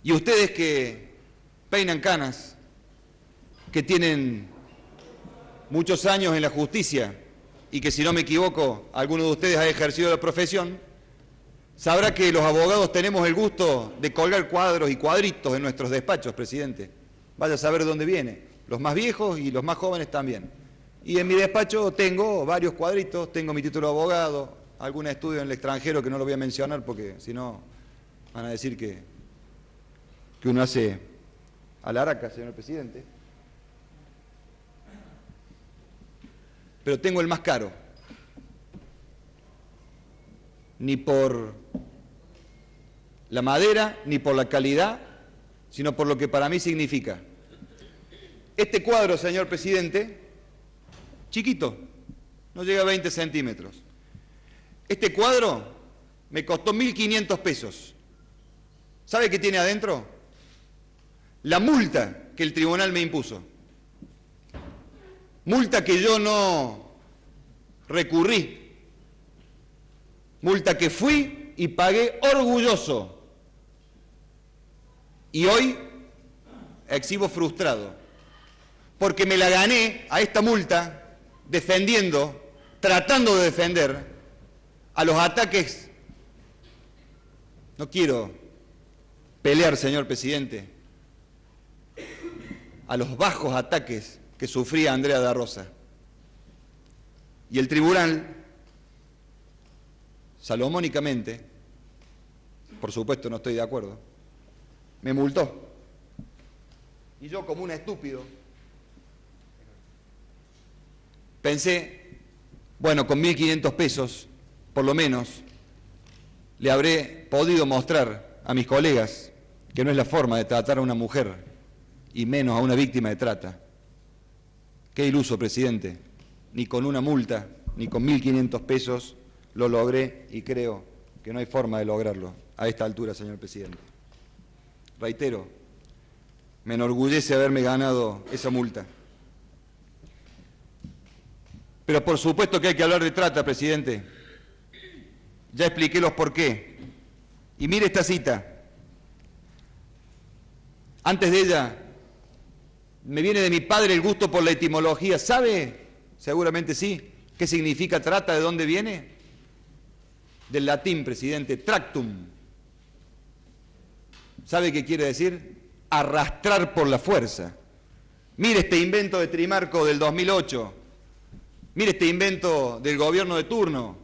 Y ustedes que peinan canas, que tienen muchos años en la justicia y que, si no me equivoco, alguno de ustedes ha ejercido la profesión, sabrá que los abogados tenemos el gusto de colgar cuadros y cuadritos en nuestros despachos, presidente. Vaya a saber de dónde viene, los más viejos y los más jóvenes también. Y en mi despacho tengo varios cuadritos, tengo mi título de abogado, algún estudio en el extranjero que no lo voy a mencionar porque si no van a decir que uno hace alaraca, señor presidente. Pero tengo el más caro. Ni por la madera, ni por la calidad, sino por lo que para mí significa. Este cuadro, señor presidente, chiquito, no llega a 20 centímetros. Este cuadro me costó 1.500 pesos. ¿Sabe qué tiene adentro? La multa que el tribunal me impuso. Multa que yo no recurrí. Multa que fui y pagué orgulloso. Y hoy exhibo frustrado. Porque me la gané a esta multa defendiendo, tratando de defender a los ataques. No quiero pelear, señor presidente, a los bajos ataques que sufría Andrea da Rosa. Y el tribunal, salomónicamente, por supuesto no estoy de acuerdo, me multó. Y yo, como un estúpido, pensé, bueno, con 1.500 pesos, por lo menos, le habré podido mostrar a mis colegas que no es la forma de tratar a una mujer, y menos a una víctima de trata. Qué iluso, presidente. Ni con una multa, ni con 1.500 pesos lo logré y creo que no hay forma de lograrlo a esta altura, señor presidente. Reitero, me enorgullece haberme ganado esa multa. Pero por supuesto que hay que hablar de trata, presidente. Ya expliqué los por qué. Y mire esta cita. Antes de ella, me viene de mi padre el gusto por la etimología. ¿Sabe? Seguramente sí. ¿Qué significa trata? ¿De dónde viene? Del latín, presidente, tractum. ¿Sabe qué quiere decir? Arrastrar por la fuerza. Mire este invento de Trimarco del 2008. Mire este invento del gobierno de turno.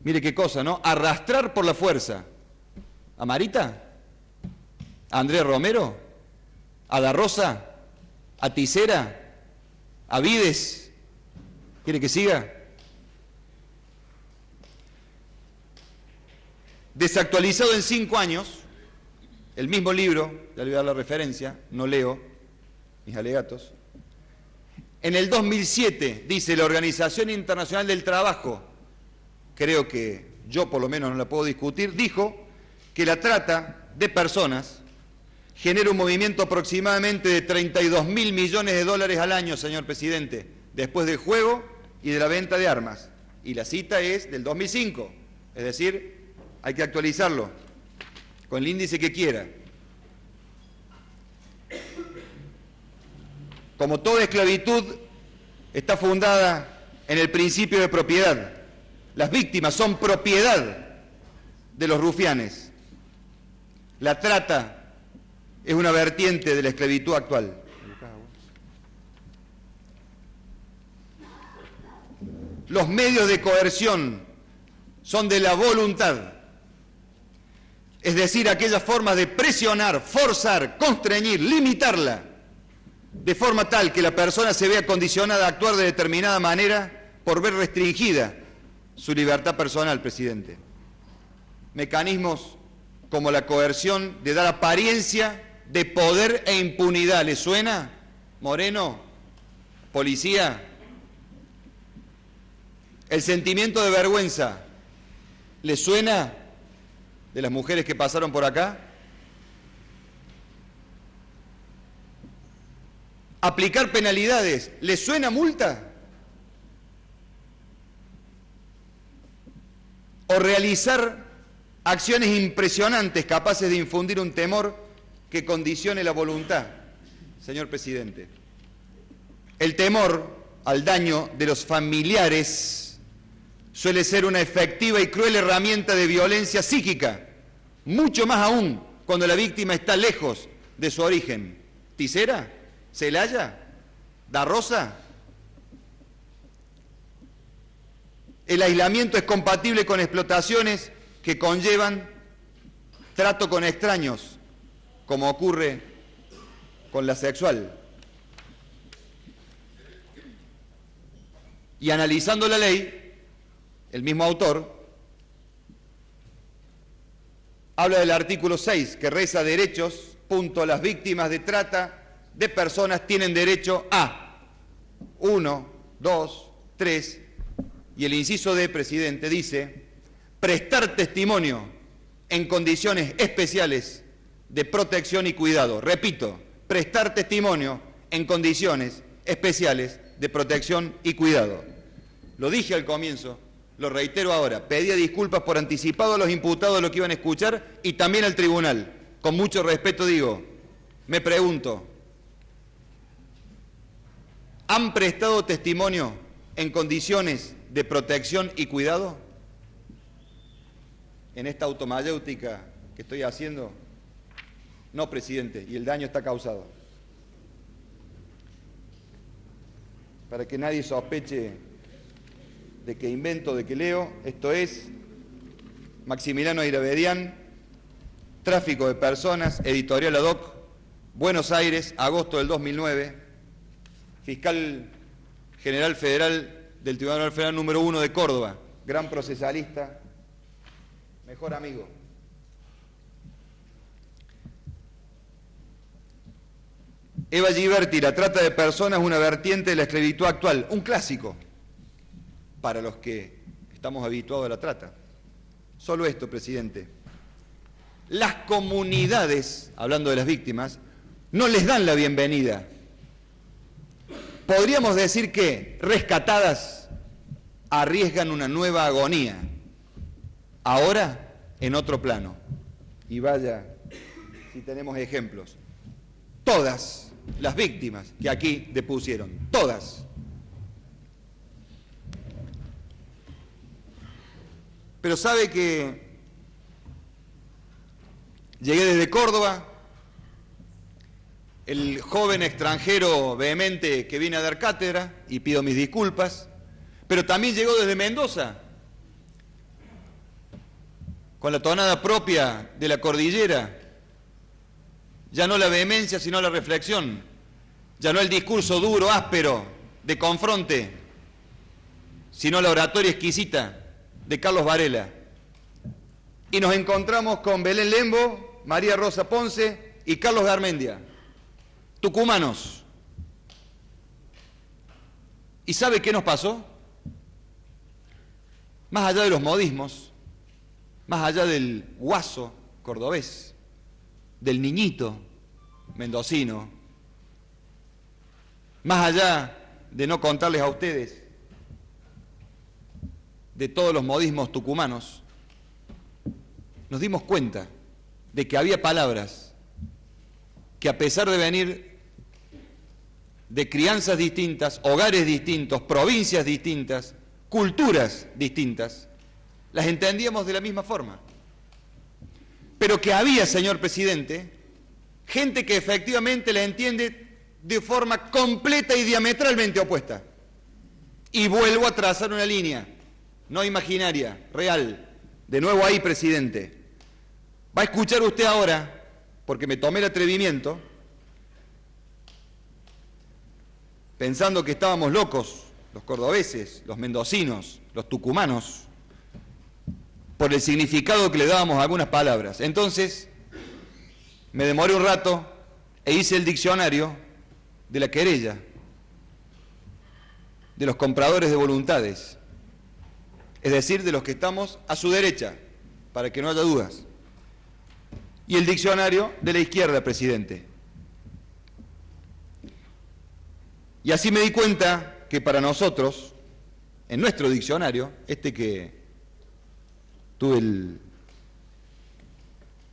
Mire qué cosa, ¿no? Arrastrar por la fuerza. ¿A Marita? ¿A Andrés Romero? ¿A Da Rosa? ¿A Tisera? ¿A Vides? ¿Quiere que siga? Desactualizado en 5 años, el mismo libro, ya le voy a dar la referencia, no leo mis alegatos. En el 2007, dice la Organización Internacional del Trabajo, creo que yo por lo menos no la puedo discutir, dijo que la trata de personas genera un movimiento aproximadamente de 32.000 millones de dólares al año, señor presidente, después del juego y de la venta de armas. Y la cita es del 2005, es decir, hay que actualizarlo con el índice que quiera. Como toda esclavitud está fundada en el principio de propiedad. Las víctimas son propiedad de los rufianes. La trata es una vertiente de la esclavitud actual. Los medios de coerción son de la voluntad, es decir, aquellas formas de presionar, forzar, constreñir, limitarla, de forma tal que la persona se vea condicionada a actuar de determinada manera por ver restringida su libertad personal, presidente. Mecanismos como la coerción de dar apariencia de poder e impunidad. ¿Le suena, Moreno? Policía. El sentimiento de vergüenza. ¿Le suena de las mujeres que pasaron por acá? Aplicar penalidades. ¿Le suena multa? ¿O realizar acciones impresionantes capaces de infundir un temor que condicione la voluntad, señor presidente. El temor al daño de los familiares suele ser una efectiva y cruel herramienta de violencia psíquica, mucho más aún cuando la víctima está lejos de su origen. ¿Tisera? ¿Celaya? ¿Da Rosa? El aislamiento es compatible con explotaciones que conllevan trato con extraños, como ocurre con la sexual. Y analizando la ley, el mismo autor habla del artículo 6, que reza derechos, punto, las víctimas de trata de personas tienen derecho a 1, 2, 3, y el inciso D, presidente, dice prestar testimonio en condiciones especiales de protección y cuidado. Repito, prestar testimonio en condiciones especiales de protección y cuidado. Lo dije al comienzo, lo reitero ahora, pedía disculpas por anticipado a los imputados de lo que iban a escuchar y también al tribunal. Con mucho respeto digo, me pregunto, ¿han prestado testimonio en condiciones de protección y cuidado? En esta automayéutica que estoy haciendo, no, presidente, y el daño está causado. Para que nadie sospeche de que invento, de que leo, esto es Maximiliano Irabedián, Tráfico de Personas, editorial ad hoc, Buenos Aires, agosto del 2009, fiscal general federal del Tribunal Federal número 1 de Córdoba, gran procesalista, mejor amigo. Eva Giberti, la trata de personas, una vertiente de la esclavitud actual, un clásico para los que estamos habituados a la trata. Solo esto, presidente. Las comunidades, hablando de las víctimas, no les dan la bienvenida. Podríamos decir que, rescatadas, arriesgan una nueva agonía. Ahora, en otro plano. Y vaya, si tenemos ejemplos. Todas las víctimas que aquí depusieron, todas. Pero sabe que llegué desde Córdoba, el joven extranjero vehemente que viene a dar cátedra, y pido mis disculpas, pero también llegó desde Mendoza, con la tonada propia de la cordillera, ya no la vehemencia, sino la reflexión, ya no el discurso duro, áspero, de confronte, sino la oratoria exquisita de Carlos Varela. Y nos encontramos con Belén Lembo, María Rosa Ponce y Carlos Garmendia, tucumanos. ¿Y sabe qué nos pasó? Más allá de los modismos, más allá del guaso cordobés, del niñito mendocino, más allá de no contarles a ustedes de todos los modismos tucumanos, nos dimos cuenta de que había palabras que, a pesar de venir de crianzas distintas, hogares distintos, provincias distintas, culturas distintas, las entendíamos de la misma forma. Pero que había, señor presidente, gente que efectivamente la entiende de forma completa y diametralmente opuesta. Y vuelvo a trazar una línea, no imaginaria, real. De nuevo ahí, presidente. Va a escuchar usted ahora, porque me tomé el atrevimiento, pensando que estábamos locos, los cordobeses, los mendocinos, los tucumanos, por el significado que le dábamos a algunas palabras. Entonces, me demoré un rato e hice el diccionario de la querella, de los compradores de voluntades, es decir, de los que estamos a su derecha, para que no haya dudas, y el diccionario de la izquierda, presidente. Y así me di cuenta que para nosotros, en nuestro diccionario, que tuve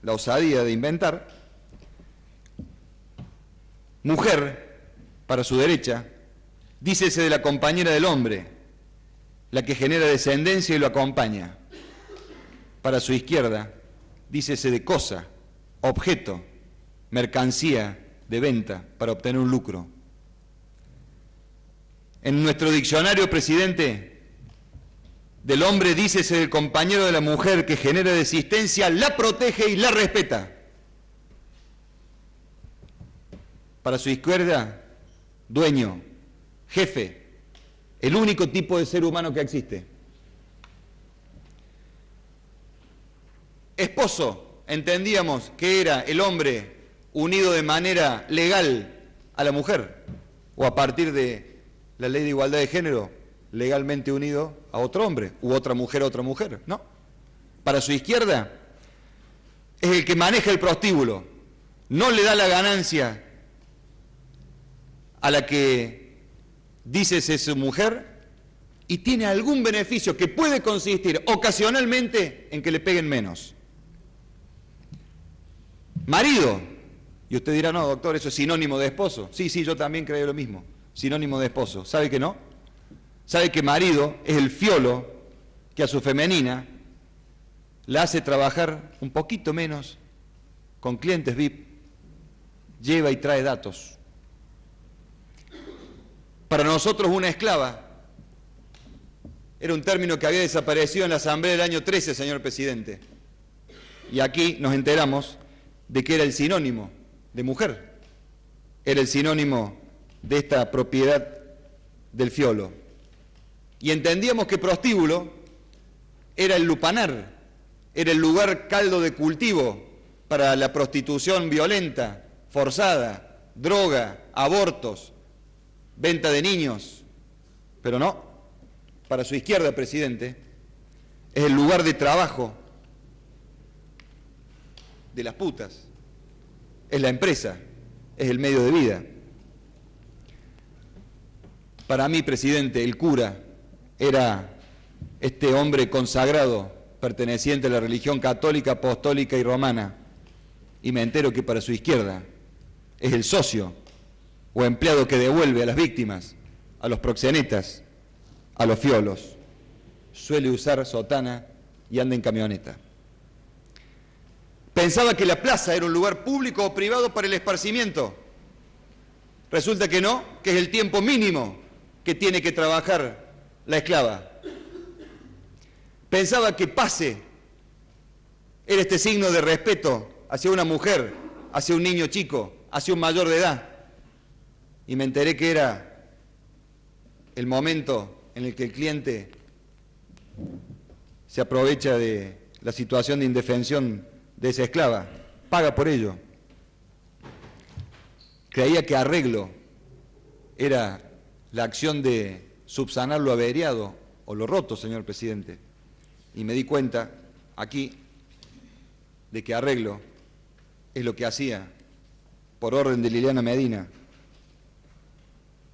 la osadía de inventar, mujer, para su derecha, dícese de la compañera del hombre, la que genera descendencia y lo acompaña. Para su izquierda, dícese de cosa, objeto, mercancía de venta para obtener un lucro. En nuestro diccionario, presidente, del hombre dícese del compañero de la mujer que genera desistencia, la protege y la respeta. Para su izquierda, dueño, jefe, el único tipo de ser humano que existe. Esposo, entendíamos que era el hombre unido de manera legal a la mujer, o a partir de la ley de igualdad de género, legalmente unido a otro hombre, u otra mujer a otra mujer, ¿no? Para su izquierda, es el que maneja el prostíbulo, no le da la ganancia a la que dice es su mujer y tiene algún beneficio que puede consistir ocasionalmente en que le peguen menos. Marido, y usted dirá, no, doctor, eso es sinónimo de esposo. Sí, yo también creo lo mismo, sinónimo de esposo. ¿Sabe que no? ¿Sabe que marido es el fiolo que a su femenina la hace trabajar un poquito menos con clientes VIP, lleva y trae datos? Para nosotros una esclava era un término que había desaparecido en la Asamblea del año 13, señor presidente. Y aquí nos enteramos de que era el sinónimo de mujer, era el sinónimo de esta propiedad del fiolo. Y entendíamos que prostíbulo era el lupanar, era el lugar caldo de cultivo para la prostitución violenta, forzada, droga, abortos, venta de niños. Pero no, para su izquierda, presidente, es el lugar de trabajo de las putas, es la empresa, es el medio de vida. Para mí, presidente, el cura era este hombre consagrado perteneciente a la religión católica, apostólica y romana, y me entero que para su izquierda es el socio o empleado que devuelve a las víctimas, a los proxenetas, a los fiolos. Suele usar sotana y anda en camioneta. Pensaba que la plaza era un lugar público o privado para el esparcimiento. Resulta que no, que es el tiempo mínimo que tiene que trabajar la esclava. Pensaba que pase era este signo de respeto hacia una mujer, hacia un niño chico, hacia un mayor de edad. Y me enteré que era el momento en el que el cliente se aprovecha de la situación de indefensión de esa esclava, paga por ello. Creía que arreglo era la acción de subsanar lo averiado o lo roto, señor presidente. Y me di cuenta aquí de que arreglo es lo que hacía, por orden de Liliana Medina,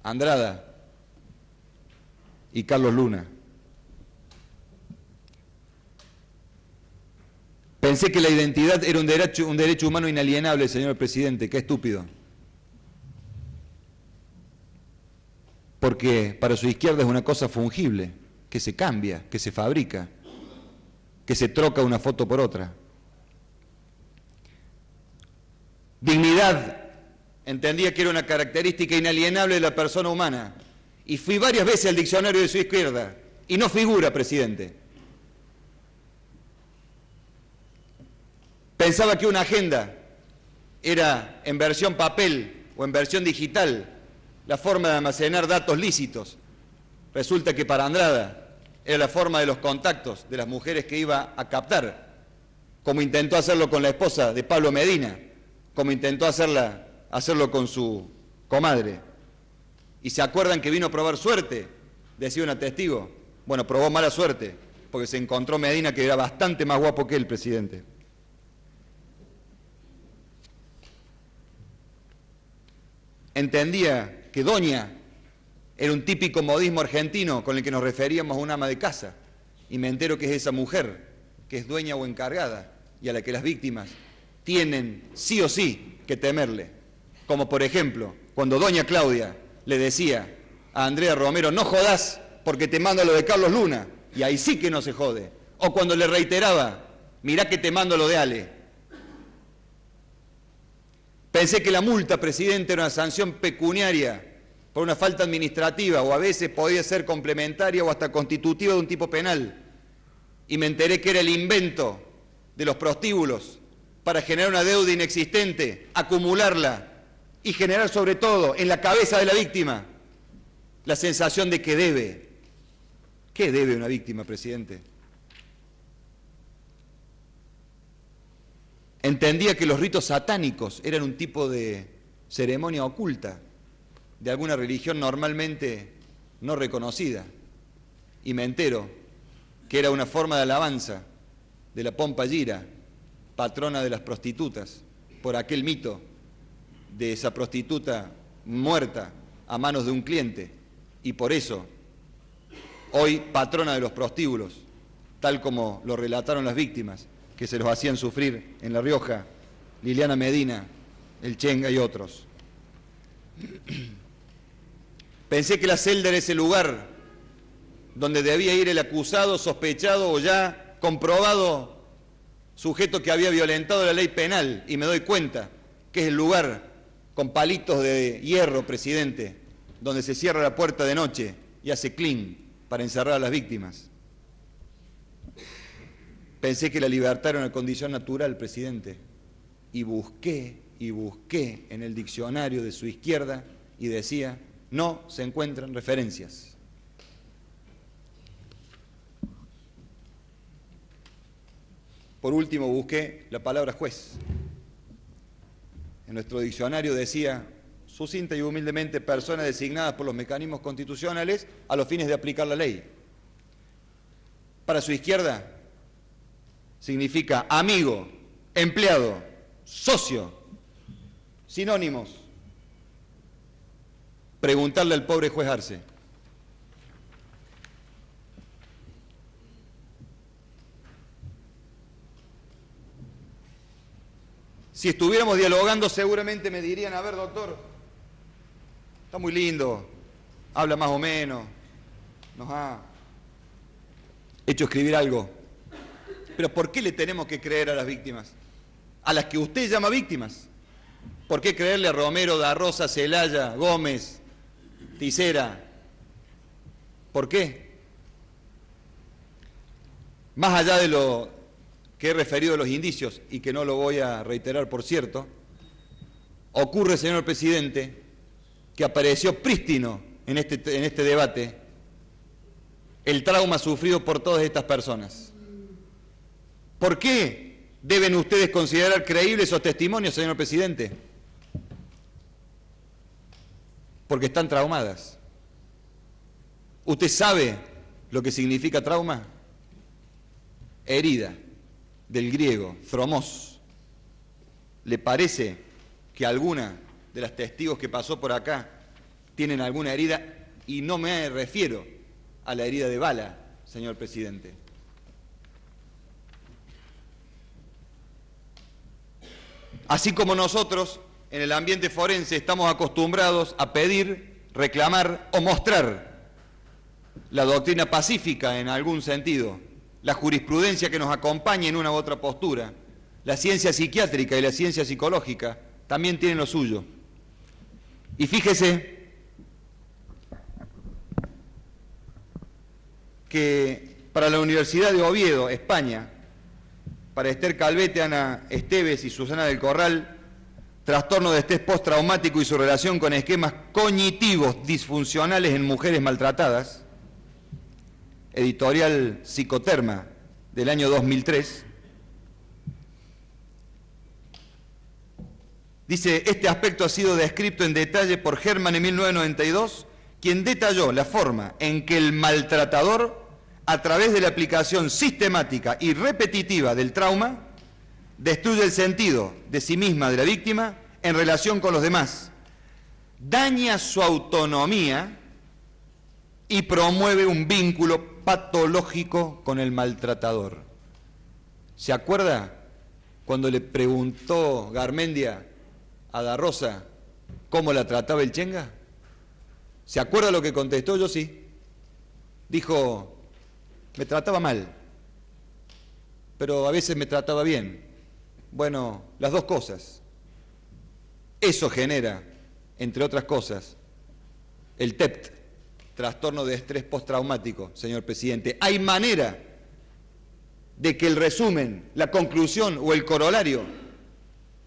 Andrada y Carlos Luna. Pensé que la identidad era un derecho humano inalienable, señor presidente. Qué estúpido. Porque para su izquierda es una cosa fungible, que se cambia, que se fabrica, que se troca una foto por otra. Dignidad, entendía que era una característica inalienable de la persona humana. Y fui varias veces al diccionario de su izquierda y no figura, presidente. Pensaba que una agenda era en versión papel o en versión digital la forma de almacenar datos lícitos. Resulta que para Andrada era la forma de los contactos de las mujeres que iba a captar, como intentó hacerlo con la esposa de Pablo Medina, como intentó hacerlo con su comadre. ¿Y se acuerdan que vino a probar suerte? Decía una testigo. Bueno, probó mala suerte, porque se encontró Medina que era bastante más guapo que el presidente. Entendía que doña era un típico modismo argentino con el que nos referíamos a un ama de casa. Y me entero que es esa mujer, que es dueña o encargada, y a la que las víctimas tienen sí o sí que temerle. Como por ejemplo, cuando doña Claudia le decía a Andrea Romero, no jodás porque te mando lo de Carlos Luna, y ahí sí que no se jode. O cuando le reiteraba, mirá que te mando lo de Ale. Pensé que la multa, presidente, era una sanción pecuniaria por una falta administrativa, o a veces podía ser complementaria o hasta constitutiva de un tipo penal. Y me enteré que era el invento de los prostíbulos para generar una deuda inexistente, acumularla y generar sobre todo en la cabeza de la víctima la sensación de que debe. ¿Qué debe una víctima, presidente? Entendía que los ritos satánicos eran un tipo de ceremonia oculta de alguna religión normalmente no reconocida. Y me entero que era una forma de alabanza de la Pompa Gira, patrona de las prostitutas, por aquel mito de esa prostituta muerta a manos de un cliente. Y por eso, hoy patrona de los prostíbulos, tal como lo relataron las víctimas, que se los hacían sufrir en La Rioja, Liliana Medina, el Chenga y otros. Pensé que la celda era ese lugar donde debía ir el acusado, sospechado o ya comprobado sujeto que había violentado la ley penal, y me doy cuenta que es el lugar con palitos de hierro, presidente, donde se cierra la puerta de noche y hace clean para encerrar a las víctimas. Pensé que la libertad era una condición natural, presidente, y busqué en el diccionario de su izquierda y decía, no se encuentran referencias. Por último, busqué la palabra juez. En nuestro diccionario decía, sucinta y humildemente, personas designadas por los mecanismos constitucionales a los fines de aplicar la ley. Para su izquierda, significa amigo, empleado, socio, sinónimos. Preguntarle al pobre juez Arce. Si estuviéramos dialogando, seguramente me dirían, a ver, doctor, está muy lindo, habla más o menos, nos ha hecho escribir algo. Pero ¿por qué le tenemos que creer a las víctimas? A las que usted llama víctimas. ¿Por qué creerle a Romero, Da Rosa, Celaya, Gómez, Tisera? ¿Por qué? Más allá de lo que he referido a los indicios, y que no lo voy a reiterar, por cierto, ocurre, señor presidente, que apareció prístino en este debate el trauma sufrido por todas estas personas. ¿Por qué deben ustedes considerar creíbles esos testimonios, señor presidente? Porque están traumadas. ¿Usted sabe lo que significa trauma? Herida, del griego, thromos. ¿Le parece que alguna de las testigos que pasó por acá tienen alguna herida? Y no me refiero a la herida de bala, señor presidente. Así como nosotros, en el ambiente forense, estamos acostumbrados a pedir, reclamar o mostrar la doctrina pacífica en algún sentido, la jurisprudencia que nos acompaña en una u otra postura, la ciencia psiquiátrica y la ciencia psicológica también tienen lo suyo. Y fíjese que para la Universidad de Oviedo, España, para Esther Calvete, Ana Esteves y Susana del Corral, trastorno de estrés postraumático y su relación con esquemas cognitivos disfuncionales en mujeres maltratadas, editorial Psicoterma del año 2003, dice, este aspecto ha sido descrito en detalle por Herman en 1992, quien detalló la forma en que el maltratador, a través de la aplicación sistemática y repetitiva del trauma, destruye el sentido de sí misma de la víctima en relación con los demás, daña su autonomía y promueve un vínculo patológico con el maltratador. ¿Se acuerda cuando le preguntó Garmendia a Da Rosa cómo la trataba el Chenga? ¿Se acuerda lo que contestó? Yo sí. Dijo, me trataba mal, pero a veces me trataba bien. Bueno, las dos cosas. Eso genera, entre otras cosas, el TEPT, trastorno de estrés postraumático, señor presidente. ¿Hay manera de que el resumen, la conclusión o el corolario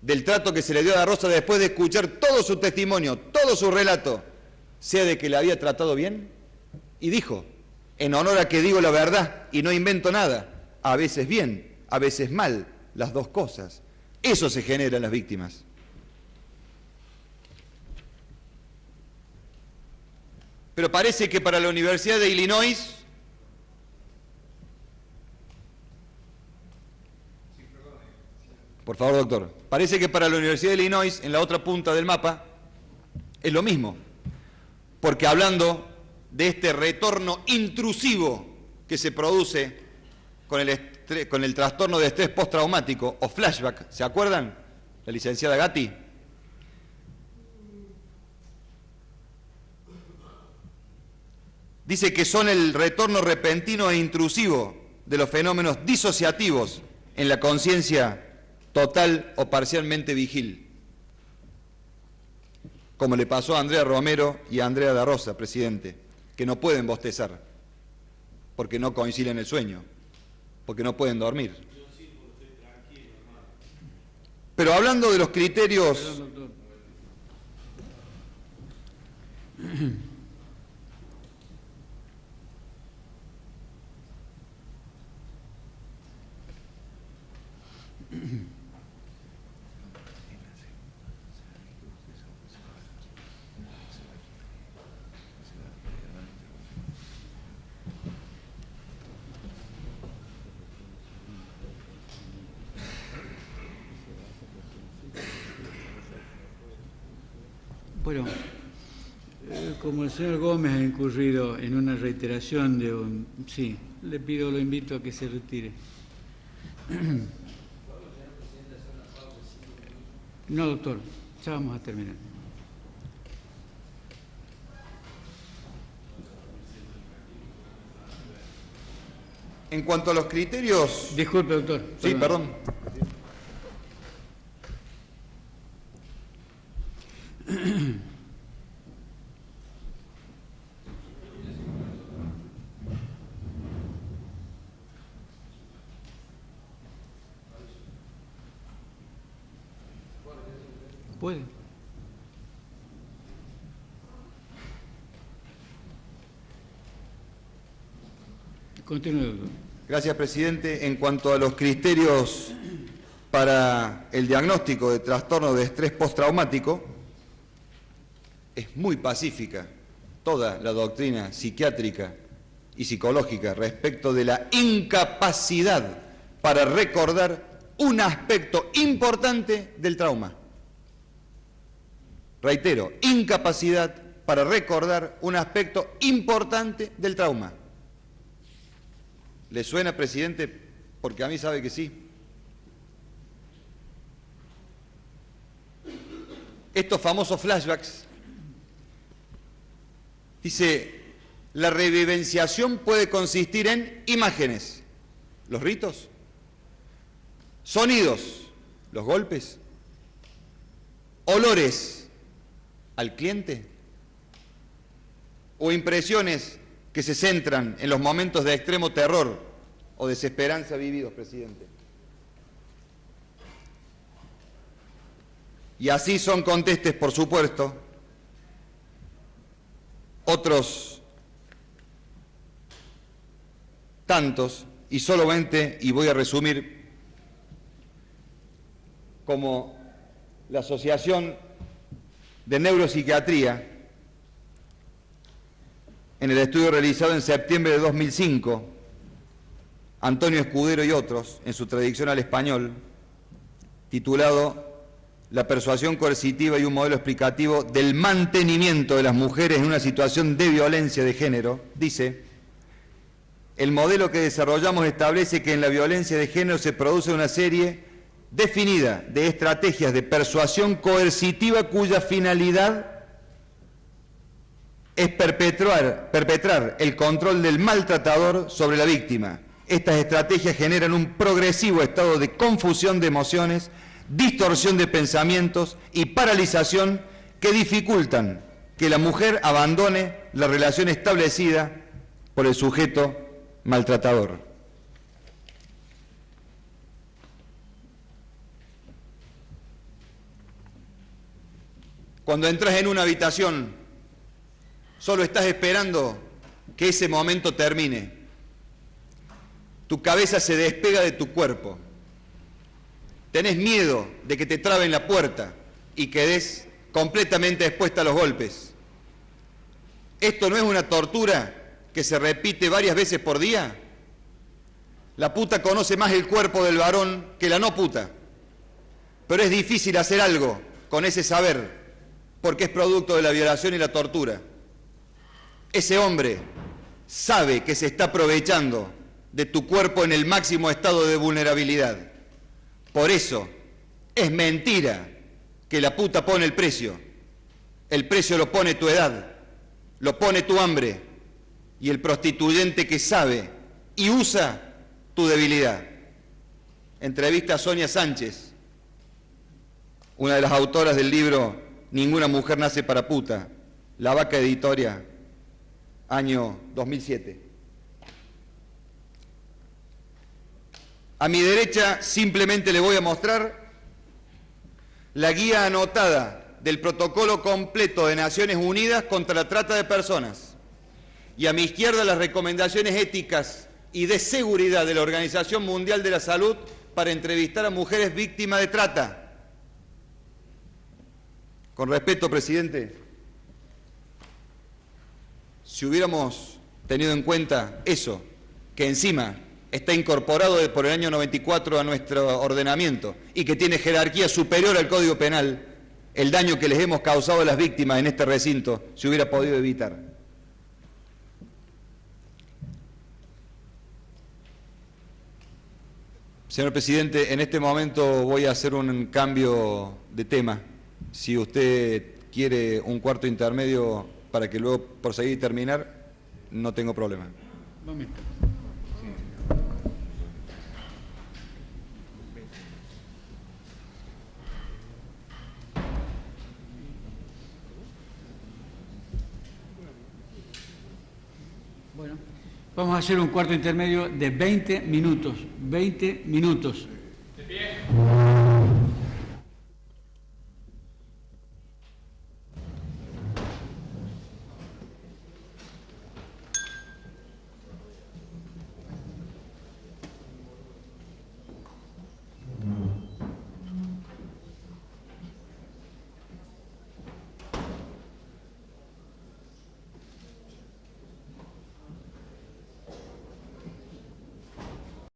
del trato que se le dio a Da Rosa después de escuchar todo su testimonio, todo su relato, sea de que le había tratado bien? Y dijo, en honor a que digo la verdad y no invento nada, a veces bien, a veces mal, las dos cosas. Eso se genera en las víctimas. Pero parece que para la Universidad de Illinois, por favor, doctor, parece que para la Universidad de Illinois, en la otra punta del mapa, es lo mismo, porque hablando de este retorno intrusivo que se produce con el trastorno de estrés postraumático o flashback, ¿se acuerdan? La licenciada Gatti. Dice que son el retorno repentino e intrusivo de los fenómenos disociativos en la conciencia total o parcialmente vigil, como le pasó a Andrea Romero y a Andrea Da Rosa, presidente, que no pueden bostezar, porque no coinciden el sueño, porque no pueden dormir. Pero hablando de los criterios... Bueno, como el señor Gómez ha incurrido en una reiteración de un... Sí, le pido, lo invito a que se retire. No, doctor, ya vamos a terminar. En cuanto a los criterios... Disculpe, doctor. Sí, perdón. ¿Puede? Continúe, doctor. Gracias, presidente. En cuanto a los criterios para el diagnóstico de trastorno de estrés postraumático, es muy pacífica toda la doctrina psiquiátrica y psicológica respecto de la incapacidad para recordar un aspecto importante del trauma. Reitero, incapacidad para recordar un aspecto importante del trauma. ¿Le suena, presidente? Porque a mí sabe que sí. Estos famosos flashbacks, dice, la revivenciación puede consistir en imágenes, los ritos, sonidos, los golpes, olores al cliente o impresiones que se centran en los momentos de extremo terror o desesperanza vividos, presidente. Y así son contestes, por supuesto, otros tantos, y solamente, y voy a resumir, como la Asociación de Neuropsiquiatría, en el estudio realizado en septiembre de 2005, Antonio Escudero y otros, en su traducción al español, titulado La persuasión coercitiva y un modelo explicativo del mantenimiento de las mujeres en una situación de violencia de género, dice: el modelo que desarrollamos establece que en la violencia de género se produce una serie definida de estrategias de persuasión coercitiva cuya finalidad es perpetrar el control del maltratador sobre la víctima. Estas estrategias generan un progresivo estado de confusión de emociones, distorsión de pensamientos y paralización que dificultan que la mujer abandone la relación establecida por el sujeto maltratador. Cuando entras en una habitación, solo estás esperando que ese momento termine. Tu cabeza se despega de tu cuerpo. Tenés miedo de que te traben la puerta y quedes completamente expuesta a los golpes. ¿Esto no es una tortura que se repite varias veces por día? La puta conoce más el cuerpo del varón que la no puta. Pero es difícil hacer algo con ese saber, porque es producto de la violación y la tortura. Ese hombre sabe que se está aprovechando de tu cuerpo en el máximo estado de vulnerabilidad. Por eso es mentira que la puta pone el precio. El precio lo pone tu edad, lo pone tu hambre y el prostituyente que sabe y usa tu debilidad. Entrevista a Sonia Sánchez, una de las autoras del libro Ninguna mujer nace para puta, La Vaca Editoria, año 2007. A mi derecha simplemente le voy a mostrar la guía anotada del protocolo completo de Naciones Unidas contra la trata de personas. Y a mi izquierda las recomendaciones éticas y de seguridad de la Organización Mundial de la Salud para entrevistar a mujeres víctimas de trata. Con respeto, presidente, si hubiéramos tenido en cuenta eso, que encima está incorporado por el año 94 a nuestro ordenamiento y que tiene jerarquía superior al Código Penal, el daño que les hemos causado a las víctimas en este recinto se hubiera podido evitar. Señor presidente, en este momento voy a hacer un cambio de tema. Si usted quiere un cuarto intermedio para que luego proseguir y terminar, no tengo problema. Un momento. Bueno, vamos a hacer un cuarto intermedio de 20 minutos. 20 minutos. ¿De pie?